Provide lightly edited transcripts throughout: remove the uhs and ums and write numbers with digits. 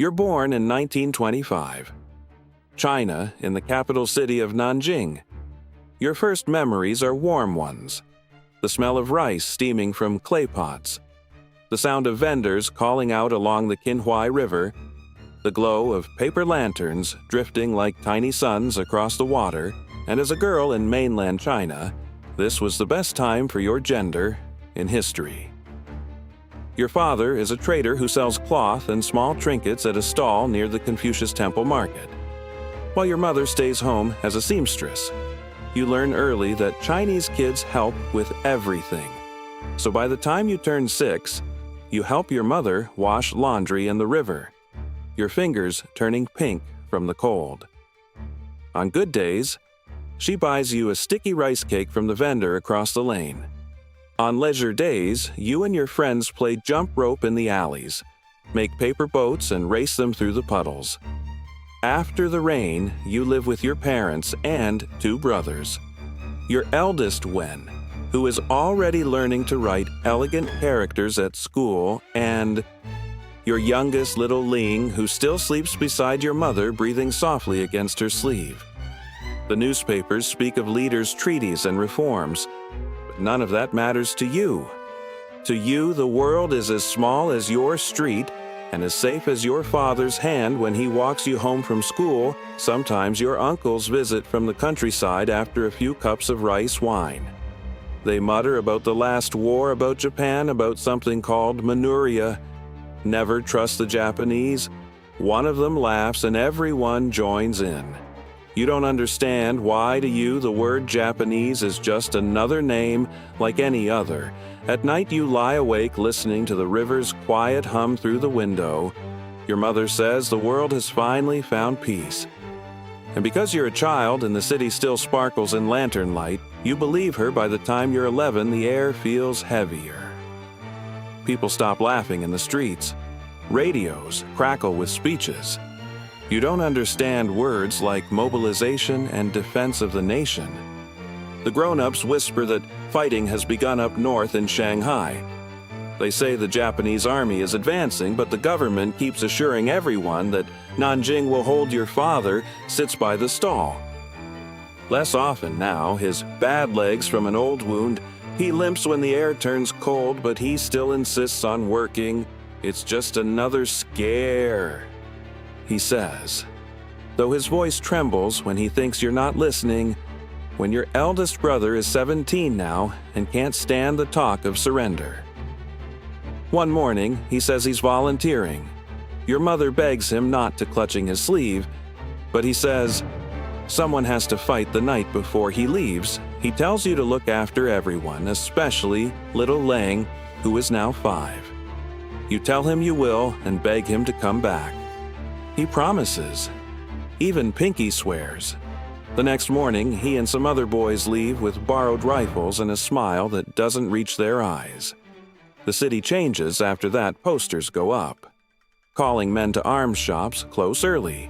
You're born in 1925. China, in the capital city of Nanjing. Your first memories are warm ones. The smell of rice steaming from clay pots. The sound of vendors calling out along the Qinhuai River. The glow of paper lanterns drifting like tiny suns across the water. And as a girl in mainland China, this was the best time for your gender in history. Your father is a trader who sells cloth and small trinkets at a stall near the Confucius Temple Market, while your mother stays home as a seamstress. You learn early that Chinese kids help with everything. So by the time you turn 6, you help your mother wash laundry in the river, your fingers turning pink from the cold. On good days, she buys you a sticky rice cake from the vendor across the lane. On leisure days, you and your friends play jump rope in the alleys, make paper boats and race them through the puddles. After the rain, you live with your parents and 2 brothers. Your eldest Wen, who is already learning to write elegant characters at school, and your youngest little Ling, who still sleeps beside your mother, breathing softly against her sleeve. The newspapers speak of leaders' treaties and reforms, but none of that matters to you. To you, the world is as small as your street and as safe as your father's hand when he walks you home from school, sometimes your uncles visit from the countryside after a few cups of rice wine. They mutter about the last war, about Japan, about something called Manchuria. Never trust the Japanese. One of them laughs and everyone joins in. You don't understand why to you the word Japanese is just another name like any other. At night you lie awake listening to the river's quiet hum through the window. Your mother says the world has finally found peace. And because you're a child and the city still sparkles in lantern light, you believe her. By the time you're 11, the air feels heavier. People stop laughing in the streets. Radios crackle with speeches. You don't understand words like mobilization and defense of the nation. The grown-ups whisper that fighting has begun up north in Shanghai. They say the Japanese army is advancing, but the government keeps assuring everyone that Nanjing will hold your father sits by the stall. Less often now, his bad legs from an old wound, he limps when the air turns cold, but he still insists on working. It's just another scare, he says, though his voice trembles when he thinks you're not listening, when your eldest brother is 17 now and can't stand the talk of surrender. One morning, he says he's volunteering. Your mother begs him not to, clutching his sleeve, but he says, someone has to fight the night before he leaves. He tells you to look after everyone, especially little Lang, who is now 5. You tell him you will and beg him to come back. He promises. Even Pinky swears. The next morning, he and some other boys leave with borrowed rifles and a smile that doesn't reach their eyes. The city changes after that. Posters go up, calling men to arms shops close early.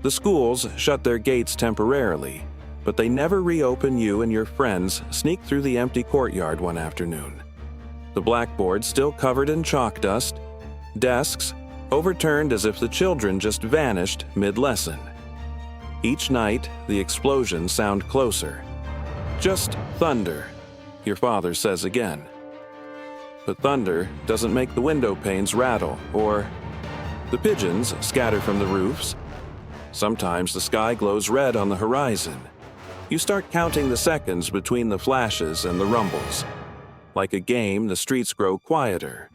The schools shut their gates temporarily, but they never reopen. You and your friends sneak through the empty courtyard one afternoon. The blackboard still covered in chalk dust, desks overturned as if the children just vanished mid-lesson. Each night, the explosions sound closer. Just thunder, your father says again. But thunder doesn't make the window panes rattle, or the pigeons scatter from the roofs. Sometimes the sky glows red on the horizon. You start counting the seconds between the flashes and the rumbles. Like a game, the streets grow quieter.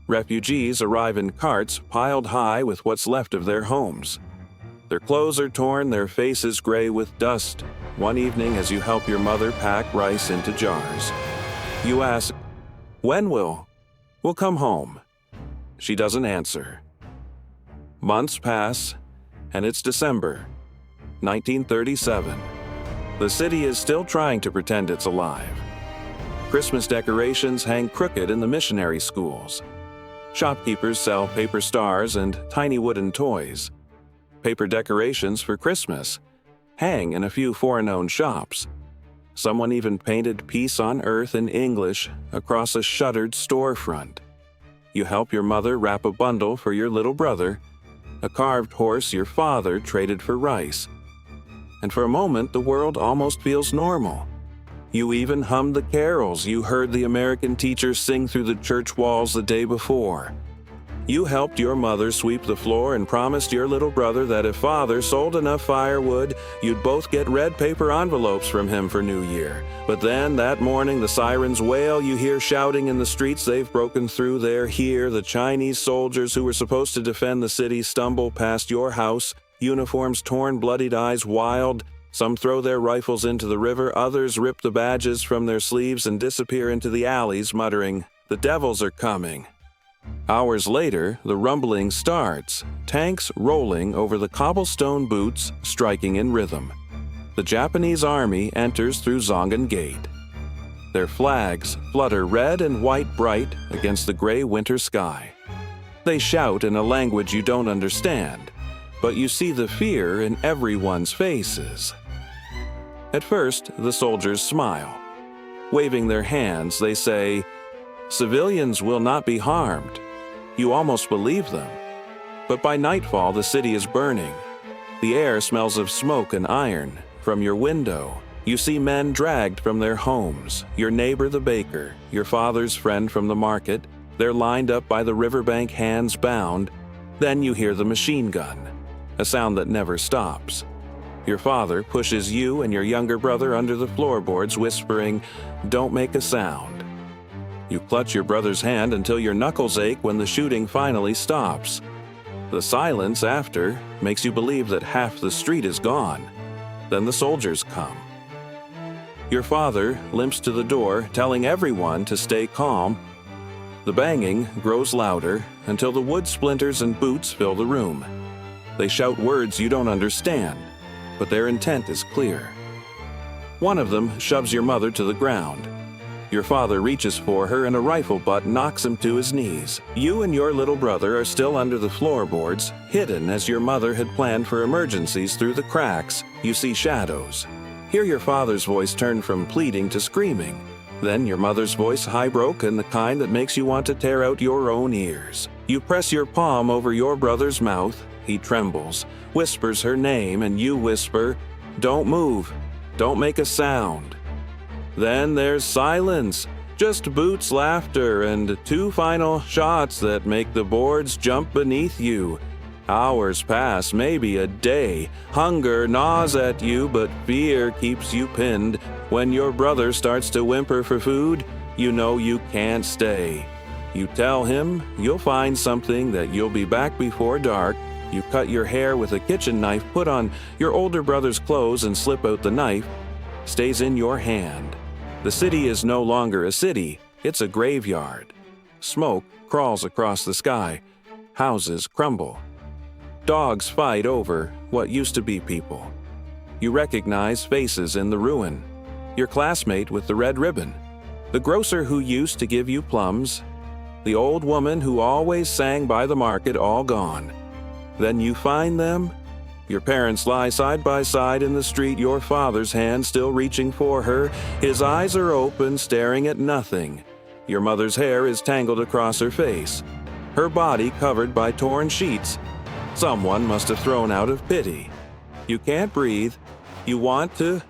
Refugees arrive in carts piled high with what's left of their homes. Their clothes are torn, their faces gray with dust. One evening, as you help your mother pack rice into jars, you ask, when will? We'll come home. She doesn't answer. Months pass, and it's December, 1937. The city is still trying to pretend it's alive. Christmas decorations hang crooked in the missionary schools. Shopkeepers sell paper stars and tiny wooden toys. Paper decorations for Christmas hang in a few foreign-owned shops. Someone even painted Peace on Earth in English across a shuttered storefront. You help your mother wrap a bundle for your little brother, a carved horse your father traded for rice. And for a moment, the world almost feels normal. You even hummed the carols you heard the American teacher sing through the church walls the day before. You helped your mother sweep the floor and promised your little brother that if father sold enough firewood, you'd both get red paper envelopes from him for New Year. But then, that morning, the sirens wail, you hear shouting in the streets they've broken through, they're here. The Chinese soldiers who were supposed to defend the city stumble past your house, uniforms torn, bloodied eyes wild. Some throw their rifles into the river, others rip the badges from their sleeves and disappear into the alleys, muttering, "The devils are coming." Hours later, the rumbling starts, tanks rolling over the cobblestone boots, striking in rhythm. The Japanese army enters through Zongan Gate. Their flags flutter red and white bright against the gray winter sky. They shout in a language you don't understand, but you see the fear in everyone's faces. At first, the soldiers smile. Waving their hands, they say, "Civilians will not be harmed." You almost believe them. But by nightfall, the city is burning. The air smells of smoke and iron. From your window, you see men dragged from their homes, your neighbor the baker, your father's friend from the market. They're lined up by the riverbank, hands bound. Then you hear the machine gun, a sound that never stops. Your father pushes you and your younger brother under the floorboards, whispering, "Don't make a sound." You clutch your brother's hand until your knuckles ache when the shooting finally stops. The silence after makes you believe that half the street is gone. Then the soldiers come. Your father limps to the door, telling everyone to stay calm. The banging grows louder until the wood splinters and boots fill the room. They shout words you don't understand, but their intent is clear. One of them shoves your mother to the ground. Your father reaches for her and a rifle butt knocks him to his knees. You and your little brother are still under the floorboards, hidden as your mother had planned for emergencies. Through the cracks, you see shadows. Hear your father's voice turn from pleading to screaming. Then your mother's voice, high-broken, the kind that makes you want to tear out your own ears. You press your palm over your brother's mouth. He trembles, whispers her name, and you whisper, "Don't move. Don't make a sound." Then there's silence, just Boots' laughter and two final shots that make the boards jump beneath you. Hours pass, maybe a day. Hunger gnaws at you, but fear keeps you pinned. When your brother starts to whimper for food, you know you can't stay. You tell him you'll find something, that you'll be back before dark. You cut your hair with a kitchen knife, put on your older brother's clothes and slip out the knife. Stays in your hand. The city is no longer a city, it's a graveyard. Smoke crawls across the sky. Houses crumble. Dogs fight over what used to be people. You recognize faces in the ruin. Your classmate with the red ribbon. The grocer who used to give you plums. The old woman who always sang by the market, all gone. Then you find them. Your parents lie side by side in the street, your father's hand still reaching for her. His eyes are open, staring at nothing. Your mother's hair is tangled across her face. Her body covered by torn sheets. Someone must have thrown out of pity. You can't breathe. You want to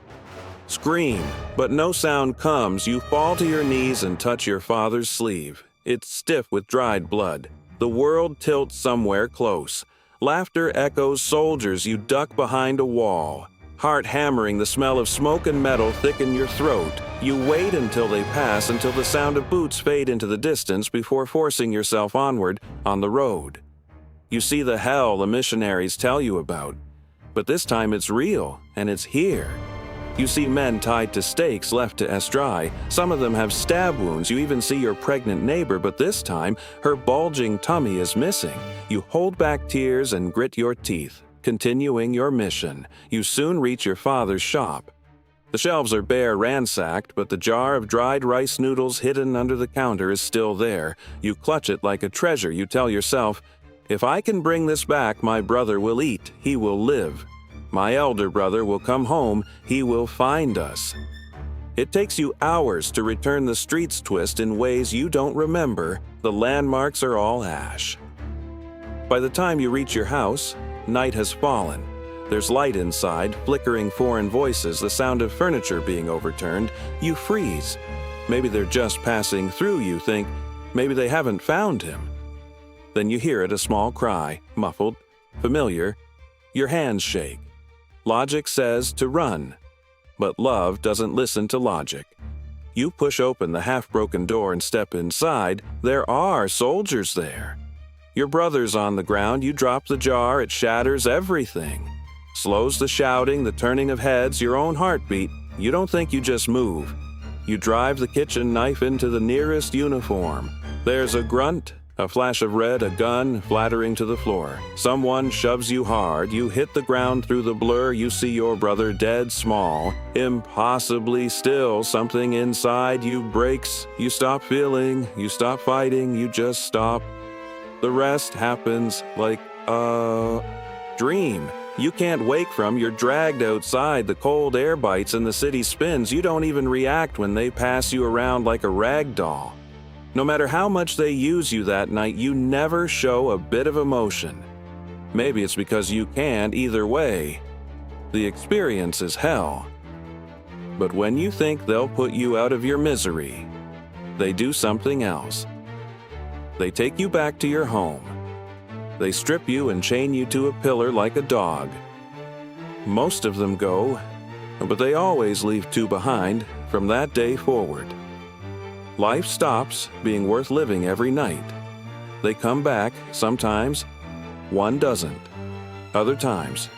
scream, but no sound comes. You fall to your knees and touch your father's sleeve. It's stiff with dried blood. The world tilts somewhere close. Laughter echoes, soldiers, you duck behind a wall. Heart hammering, the smell of smoke and metal thicken your throat. You wait until they pass, until the sound of boots fade into the distance before forcing yourself onward on the road. You see the hell the missionaries tell you about. But this time it's real, and it's here. You see men tied to stakes left to dry. Some of them have stab wounds. You even see your pregnant neighbor, but this time, her bulging tummy is missing. You hold back tears and grit your teeth, continuing your mission. You soon reach your father's shop. The shelves are bare, ransacked, but the jar of dried rice noodles hidden under the counter is still there. You clutch it like a treasure. You tell yourself, "If I can bring this back, my brother will eat. He will live. My elder brother will come home. He will find us." It takes you hours to return. The streets twist in ways you don't remember. The landmarks are all ash. By the time you reach your house, night has fallen. There's light inside, flickering foreign voices, the sound of furniture being overturned. You freeze. Maybe they're just passing through, you think. Maybe they haven't found him. Then you hear it, a small cry, muffled, familiar. Your hands shake. Logic says to run, but love doesn't listen to logic. You push open the half-broken door and step inside. There are soldiers there. Your brother's on the ground. You drop the jar. It shatters everything. Slows the shouting, the turning of heads, your own heartbeat. You don't think, you just move. You drive the kitchen knife into the nearest uniform. There's a grunt, a flash of red, a gun flattering to the floor. Someone shoves you hard. You hit the ground through the blur. You see your brother dead small, impossibly still. Something inside you breaks. You stop feeling. You stop fighting. You just stop. The rest happens like a dream. You can't wake from. You're dragged outside. The cold air bites and the city spins. You don't even react when they pass you around like a rag doll. No matter how much they use you that night, you never show a bit of emotion. Maybe it's because you can't either way. The experience is hell. But when you think they'll put you out of your misery, they do something else. They take you back to your home. They strip you and chain you to a pillar like a dog. Most of them go, but they always leave two behind from that day forward. Life stops being worth living every night. They come back, sometimes one doesn't. Other times,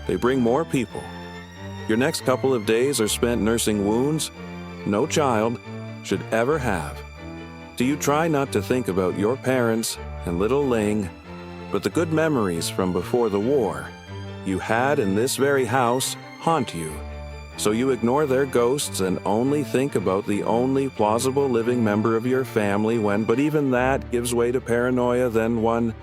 they bring more people. Your next couple of days are spent nursing wounds no child should ever have. Do you try not to think about your parents and little Ling, but the good memories from before the war you had in this very house haunt you? So you ignore their ghosts and only think about the only plausible living member of your family but even that gives way to paranoia. Then one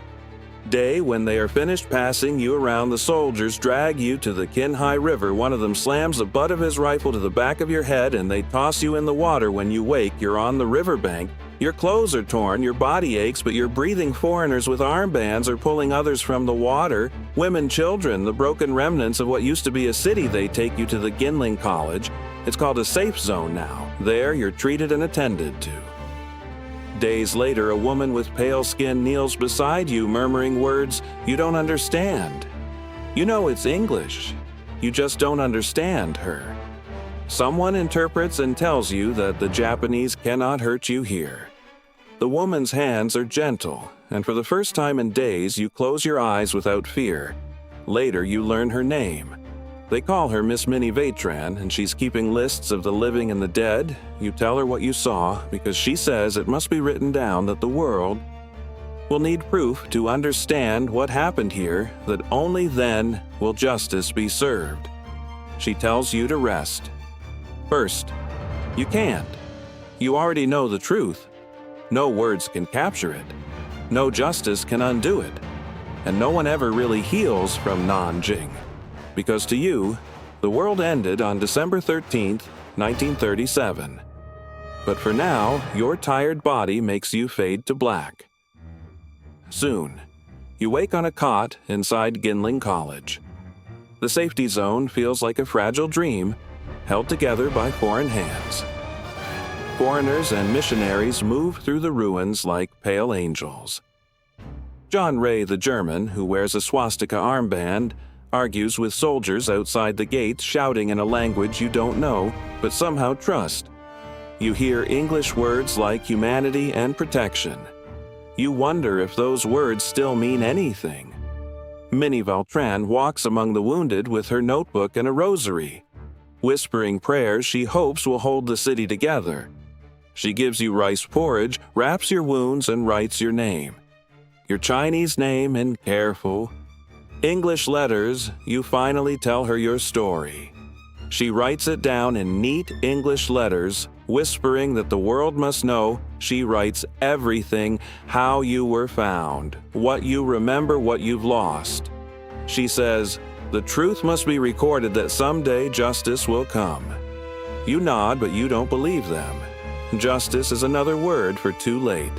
day, when they are finished passing you around, the soldiers drag you to the Qinghai River. One of them slams the butt of his rifle to the back of your head and they toss you in the water. When you wake, you're on the riverbank. Your clothes are torn, your body aches, but you're breathing. Foreigners with armbands are pulling others from the water. Women, children, the broken remnants of what used to be a city. They take you to the Ginling College. It's called a safe zone now. There, you're treated and attended to. Days later, a woman with pale skin kneels beside you, murmuring words you don't understand. You know it's English. You just don't understand her. Someone interprets and tells you that the Japanese cannot hurt you here. The woman's hands are gentle, and for the first time in days, you close your eyes without fear. Later, you learn her name. They call her Miss Minnie Vaitran, and she's keeping lists of the living and the dead. You tell her what you saw, because she says it must be written down that the world will need proof to understand what happened here, that only then will justice be served. She tells you to rest. First, you can't. You already know the truth. No words can capture it. No justice can undo it. And no one ever really heals from Nanjing. Because to you, the world ended on December 13th, 1937. But for now, your tired body makes you fade to black. Soon, you wake on a cot inside Ginling College. The safety zone feels like a fragile dream held together by foreign hands. Foreigners and missionaries move through the ruins like pale angels. John Ray, the German, who wears a swastika armband, argues with soldiers outside the gates, shouting in a language you don't know, but somehow trust. You hear English words like humanity and protection. You wonder if those words still mean anything. Minnie Vaitran walks among the wounded with her notebook and a rosary, whispering prayers she hopes will hold the city together. She gives you rice porridge, wraps your wounds, and writes your name. Your Chinese name in careful English letters. You finally tell her your story. She writes it down in neat English letters, whispering that the world must know. She writes everything, how you were found, what you remember, what you've lost. She says, the truth must be recorded that someday justice will come. You nod, but you don't believe them. Justice is another word for too late.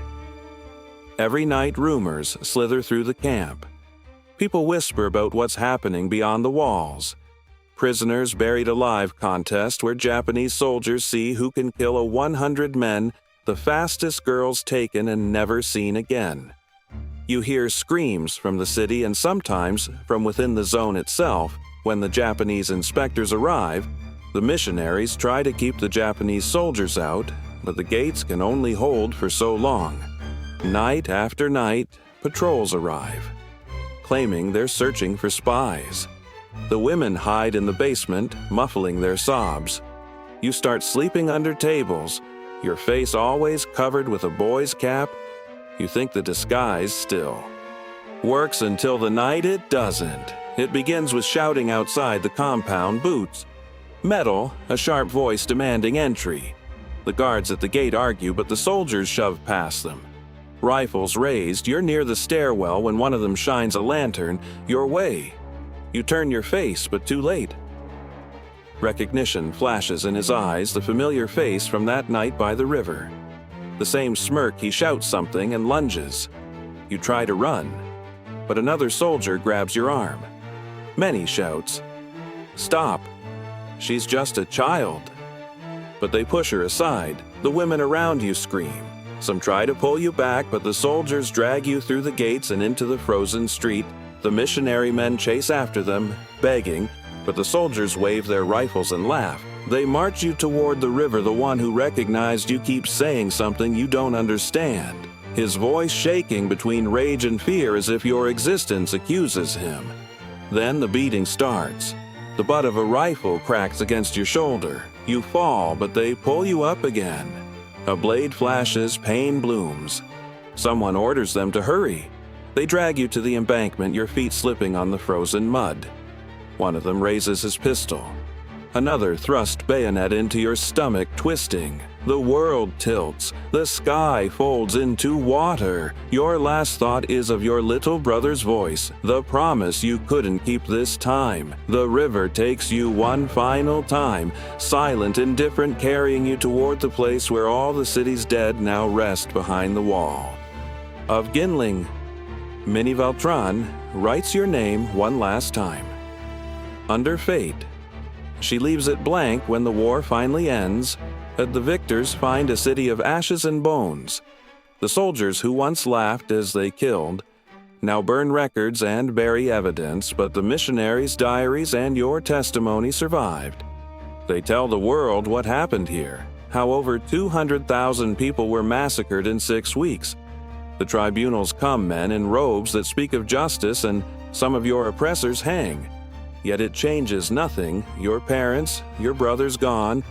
Every night rumors slither through the camp. People whisper about what's happening beyond the walls. Prisoners buried alive contest where Japanese soldiers see who can kill a 100 men, the fastest girls taken and never seen again. You hear screams from the city and sometimes from within the zone itself. When the Japanese inspectors arrive, the missionaries try to keep the Japanese soldiers out, but the gates can only hold for so long. Night after night, patrols arrive, claiming they're searching for spies. The women hide in the basement, muffling their sobs. You start sleeping under tables, your face always covered with a boy's cap. You think the disguise still works until the night it doesn't. It begins with shouting outside the compound boots. Metal, a sharp voice demanding entry. The guards at the gate argue, but the soldiers shove past them. Rifles raised, you're near the stairwell when one of them shines a lantern your way. You turn your face, but too late. Recognition flashes in his eyes, the familiar face from that night by the river. The same smirk, he shouts something and lunges. You try to run, but another soldier grabs your arm. Many shouts, "Stop! She's just a child." But they push her aside. The women around you scream. Some try to pull you back, but the soldiers drag you through the gates and into the frozen street. The missionary men chase after them, begging, but the soldiers wave their rifles and laugh. They march you toward the river. The one who recognized you keeps saying something you don't understand, his voice shaking between rage and fear as if your existence accuses him. Then the beating starts. The butt of a rifle cracks against your shoulder. You fall, but they pull you up again. A blade flashes, pain blooms. Someone orders them to hurry. They drag you to the embankment, your feet slipping on the frozen mud. One of them raises his pistol. Another thrust bayonet into your stomach, twisting. The world tilts. The sky folds into water. Your last thought is of your little brother's voice, the promise you couldn't keep this time. The river takes you one final time, silent, indifferent, carrying you toward the place where all the city's dead now rest behind the wall. Of Ginling, Minnie Valtran writes your name one last time. Under fate, she leaves it blank when the war finally ends. The victors find a city of ashes and bones. The soldiers who once laughed as they killed now burn records and bury evidence, but the missionaries' diaries and your testimony survived. They tell the world what happened here, how over 200,000 people were massacred in 6 weeks. The tribunals come, men in robes that speak of justice, and some of your oppressors hang. Yet it changes nothing. Your parents, your brothers gone,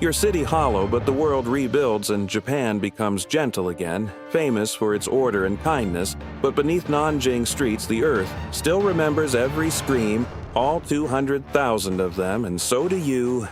your city hollow, but the world rebuilds and Japan becomes gentle again, famous for its order and kindness. But beneath Nanjing streets, the earth still remembers every scream, all 200,000 of them, and so do you.